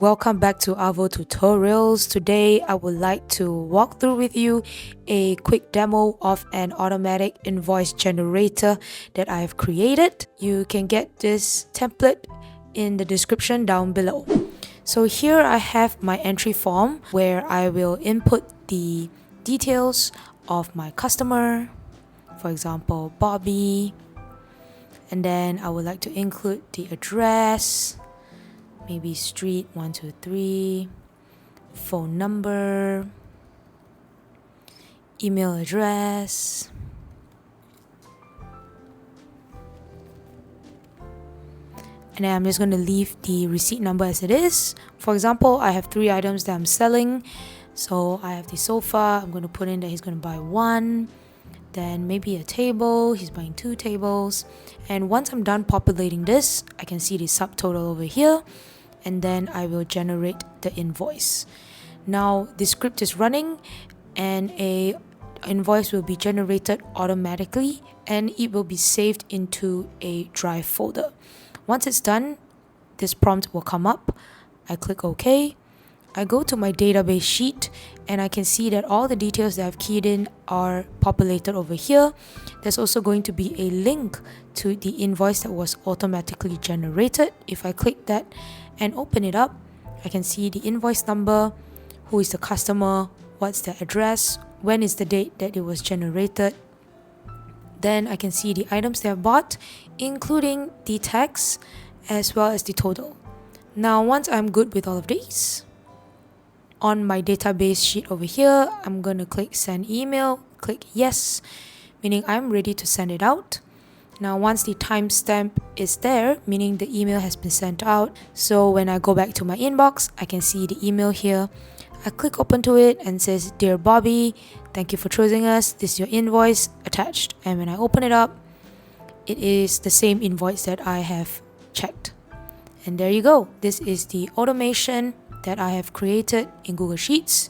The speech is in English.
Welcome back to Avo Tutorials. Today I would like to walk through with you a quick demo of an automatic invoice generator that I have created. You can get this template in the description down below. So here I have my entry form where I will input the details of my customer, for example Bobby, and then I would like to include the address, maybe street 123, phone number, email address, and then I'm just going to leave the receipt number as it is. For example, I have 3 items that I'm selling. So I have the sofa. I'm going to put in that he's going to buy 1. Then maybe a table. He's buying 2 tables. And once I'm done populating this, I can see the subtotal over here. And then I will generate the invoice. Now the script is running and a invoice will be generated automatically and it will be saved into a drive folder. Once it's done, this prompt will come up. I click OK. I go to my database sheet and I can see that all the details that I've keyed in are populated over here. There's also going to be a link to the invoice that was automatically generated. If I click that and open it up, I can see the invoice number, who is the customer, what's the address, when is the date that it was generated. Then I can see the items they have bought, including the tax as well as the total. Now once I'm good with all of these, on my database sheet over here, I'm going to click send email, click yes, meaning I'm ready to send it out. Now once the timestamp is there, meaning the email has been sent out, so when I go back to my inbox, I can see the email here. I click open to it and says, Dear Bobby, thank you for choosing us. This is your invoice attached. And when I open it up, it is the same invoice that I have checked. And there you go. This is the automation that I have created in Google Sheets.